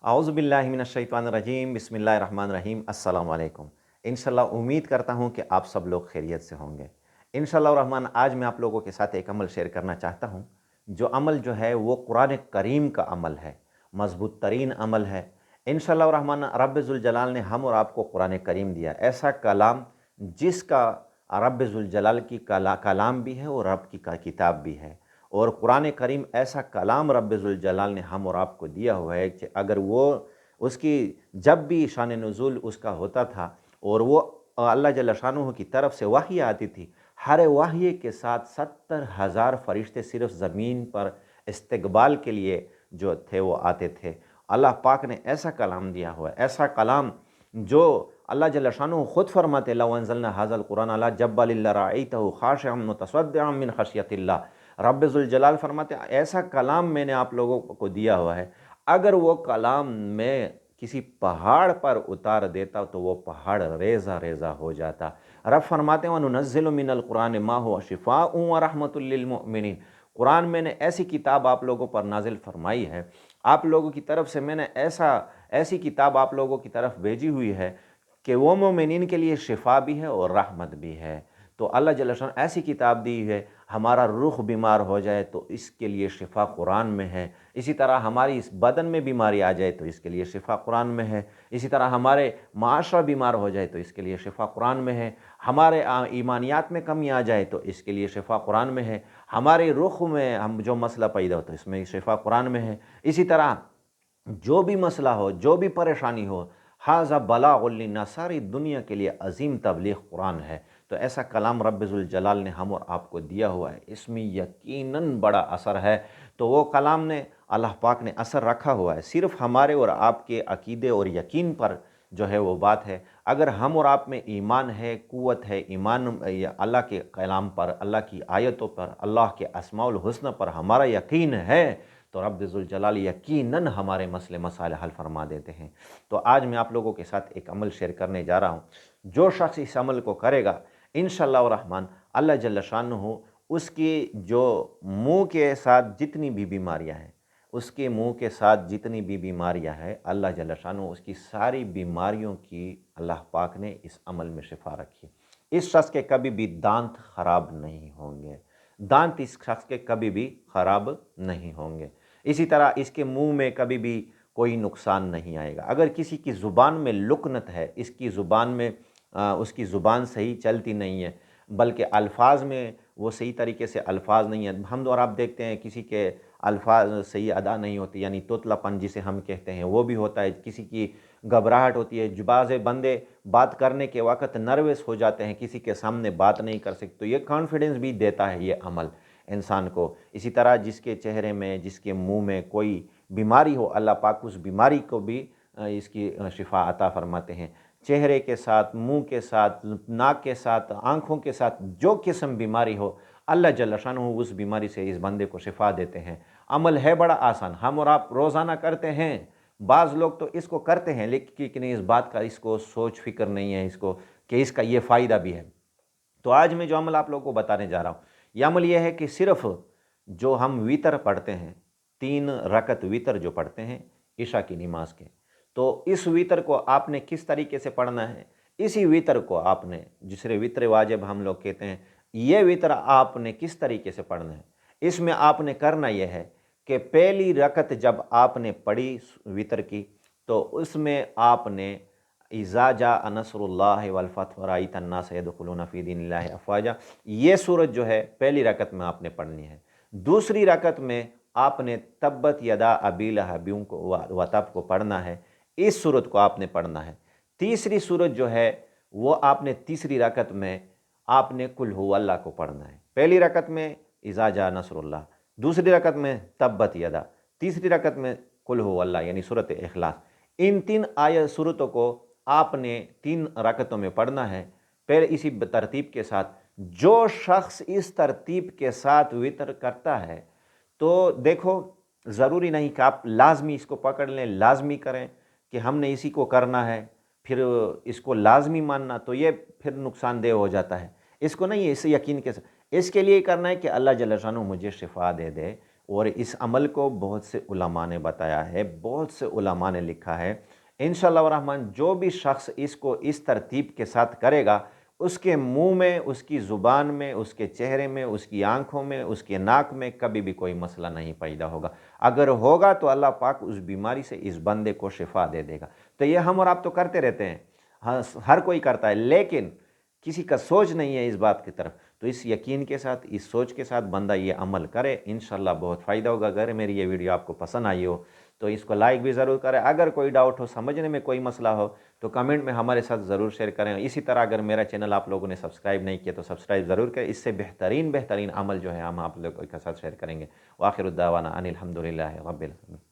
اعوذ باللہ من الشیطان الرجیم، بسم اللہ الرحمن الرحیم، السلام علیکم۔ انشاءاللہ امید کرتا ہوں کہ آپ سب لوگ خیریت سے ہوں گے۔ انشاءاللہ الرحمن آج میں آپ لوگوں کے ساتھ ایک عمل شیئر کرنا چاہتا ہوں، جو عمل جو ہے وہ قرآن کریم کا عمل ہے، مضبوط ترین عمل ہے۔ انشاءاللہ الرحمن رب ذوالجلال نے ہم اور آپ کو قرآن کریم دیا، ایسا کلام جس کا رب ذوالجلال کی کلام بھی ہے اور رب کی کتاب بھی ہے۔ اور قرآن کریم ایسا کلام رب ذوالجلال نے ہم اور آپ کو دیا ہوا ہے کہ اگر وہ اس کی جب بھی شان نزول اس کا ہوتا تھا اور وہ اللہ جل شانہ کی طرف سے وحی آتی تھی، ہر وحی کے ساتھ 70,000 فرشتے صرف زمین پر استقبال کے لیے جو تھے وہ آتے تھے۔ اللہ پاک نے ایسا کلام دیا ہوا ہے، ایسا کلام جو اللہ جل شانہ خود فرماتے لو انزلنا ھذا القرآن علی جبل لرأیتہ خاشعا متصدعا من خشیۃ اللہ۔ رب ذوالجلال فرماتے ایسا کلام میں نے آپ لوگوں کو دیا ہوا ہے، اگر وہ کلام میں کسی پہاڑ پر اتار دیتا تو وہ پہاڑ ریزہ ریزہ ہو جاتا۔ رب فرماتے ہیں وَنُنَزِّلُ مِنَ الْقُرْآنِ مَا هُوَ شِفَاءٌ وَرَحْمَةٌ لِّلْمُؤْمِنِينَ۔ قرآن میں نے ایسی کتاب آپ لوگوں پر نازل فرمائی ہے، آپ لوگوں کی طرف سے میں نے ایسی کتاب آپ لوگوں کی طرف بھیجی ہوئی ہے کہ وہ مومنین کے لیے شفا بھی ہے اور رحمت بھی ہے۔ تو اللہ جل شانہ ایسی کتاب دی ہے، ہمارا روح بیمار ہو جائے تو اس کے لیے شفا قرآن میں ہے، اسی طرح ہماری اس بدن میں بیماری آ جائے تو اس کے لیے شفا قرآن میں ہے، اسی طرح ہمارے معاشرہ بیمار ہو جائے تو اس کے لیے شفا قرآن میں ہے، ہمارے ایمانیات میں کمی آ جائے تو اس کے لیے شفا قرآن میں ہے، ہمارے رخ میں ہم جو مسئلہ پیدا ہو تو اس میں شفا قرآن میں ہے، اسی طرح جو بھی مسئلہ ہو، جو بھی پریشانی ہو، ھذا بلاغ للناس، ساری دنیا کے لیے عظیم تبلیغ قرآن ہے۔ تو ایسا کلام رب ذوالجلال نے ہم اور آپ کو دیا ہوا ہے، اس میں یقیناً بڑا اثر ہے۔ تو وہ کلام نے اللہ پاک نے اثر رکھا ہوا ہے، صرف ہمارے اور آپ کے عقیدے اور یقین پر جو ہے وہ بات ہے۔ اگر ہم اور آپ میں ایمان ہے، قوت ہے، ایمان اللہ کے کلام پر، اللہ کی آیتوں پر، اللہ کے اسماء الحسنہ پر ہمارا یقین ہے تو رب ذوالجلال یقیناً ہمارے مسئلے مسائل حل فرما دیتے ہیں۔ تو آج میں آپ لوگوں کے ساتھ ایک عمل شیئر کرنے جا رہا ہوں، جو شخص اس عمل کو کرے گا انشاءاللہ الرحمن اللہ جل شانہ اس کی جو منہ کے ساتھ جتنی بھی بیماریاں ہیں، اس کے منہ کے ساتھ جتنی بھی بیماریاں ہیں، اللہ جل شانہ اس کی ساری بیماریوں کی اللہ پاک نے اس عمل میں شفا رکھی۔ اس شخص کے کبھی بھی دانت خراب نہیں ہوں گے، دانت اس شخص کے کبھی بھی خراب نہیں ہوں گے، اسی طرح اس کے منہ میں کبھی بھی کوئی نقصان نہیں آئے گا۔ اگر کسی کی زبان میں لکنت ہے، اس کی زبان میں اس کی زبان صحیح چلتی نہیں ہے، بلکہ الفاظ میں وہ صحیح طریقے سے الفاظ نہیں ہیں، ہم اور آپ دیکھتے ہیں کسی کے الفاظ صحیح ادا نہیں ہوتی، یعنی توتلا پن جسے ہم کہتے ہیں وہ بھی ہوتا ہے، کسی کی گھبراہٹ ہوتی ہے، بعض بندے بات کرنے کے وقت نروس ہو جاتے ہیں، کسی کے سامنے بات نہیں کر سکتے، تو یہ کانفیڈنس بھی دیتا ہے یہ عمل انسان کو۔ اسی طرح جس کے چہرے میں، جس کے منہ میں کوئی بیماری ہو، اللہ پاک اس بیماری کو بھی اس کی شفا عطا فرماتے ہیں۔ چہرے کے ساتھ، منہ کے ساتھ، ناک کے ساتھ، آنکھوں کے ساتھ جو قسم بیماری ہو، اللہ جل شانہ اس بیماری سے اس بندے کو شفا دیتے ہیں۔ عمل ہے بڑا آسان، ہم اور آپ روزانہ کرتے ہیں، بعض لوگ تو اس کو کرتے ہیں لیکن اس بات کا اس کو سوچ فکر نہیں ہے اس کو کہ اس کا یہ فائدہ بھی ہے۔ تو آج میں جو عمل آپ لوگوں کو بتانے جا رہا ہوں، یہ عمل یہ ہے کہ صرف جو ہم وتر پڑھتے ہیں، 3 رکعت وتر جو پڑھتے ہیں عشاء کی نماز کے، تو اس وتر کو آپ نے کس طریقے سے پڑھنا ہے، اسی وتر کو آپ نے، جسے وتر واجب ہم لوگ کہتے ہیں، یہ وتر آپ نے کس طریقے سے پڑھنا ہے۔ اس میں آپ نے کرنا یہ ہے کہ پہلی رکعت جب آپ نے پڑھی وتر کی تو اس میں آپ نے اذا جاء نصر اللہ والفتح ورأیت الناس یدخلون فی دین اللہ افواجا، یہ سورت جو ہے پہلی رکعت میں آپ نے پڑھنی ہے۔ دوسری رکعت میں آپ نے تبت یدا ابی لہب وتب کو پڑھنا ہے، اس سورت کو آپ نے پڑھنا ہے۔ تیسری سورت جو ہے وہ آپ نے تیسری رکعت میں آپ نے قل ھو اللہ کو پڑھنا ہے۔ پہلی رکعت میں اذا جاء نصر اللہ، دوسری رکعت میں تبت یدا، تیسری رکعت میں قل ھو اللہ یعنی سورت اخلاص۔ ان 3 سورتوں کو آپ نے 3 رکعتوں میں پڑھنا ہے، پھر اسی ترتیب کے ساتھ۔ جو شخص اس ترتیب کے ساتھ وتر کرتا ہے تو دیکھو ضروری نہیں کہ آپ لازمی اس کو پکڑ لیں، لازمی کریں کہ ہم نے اسی کو کرنا ہے، پھر اس کو لازمی ماننا تو یہ پھر نقصان دہ ہو جاتا ہے۔ اس کو نہیں، اس یقین کے ساتھ اس کے لیے کرنا ہے کہ اللہ جل شانہ مجھے شفا دے دے، اور اس عمل کو بہت سے علماء نے بتایا ہے، بہت سے علماء نے لکھا ہے۔ انشاءاللہ الرحمن جو بھی شخص اس کو اس ترتیب کے ساتھ کرے گا، اس کے منہ میں، اس کی زبان میں، اس کے چہرے میں، اس کی آنکھوں میں، اس کے ناک میں کبھی بھی کوئی مسئلہ نہیں پیدا ہوگا۔ اگر ہوگا تو اللہ پاک اس بیماری سے اس بندے کو شفا دے دے گا۔ تو یہ ہم اور آپ تو کرتے رہتے ہیں، ہر کوئی کرتا ہے، لیکن کسی کا سوچ نہیں ہے اس بات کی طرف۔ تو اس یقین کے ساتھ، اس سوچ کے ساتھ بندہ یہ عمل کرے، انشاءاللہ بہت فائدہ ہوگا۔ اگر میری یہ ویڈیو آپ کو پسند آئی ہو تو اس کو لائک بھی ضرور کریں۔ اگر کوئی ڈاؤٹ ہو، سمجھنے میں کوئی مسئلہ ہو تو کمنٹ میں ہمارے ساتھ ضرور شیئر کریں۔ اسی طرح اگر میرا چینل آپ لوگوں نے سبسکرائب نہیں کیا تو سبسکرائب ضرور کریں، اس سے بہترین عمل جو ہے ہم آپ لوگوں کے ساتھ شیئر کریں گے۔ وآخر الدعوانا ان الحمدللہ رب العالمین۔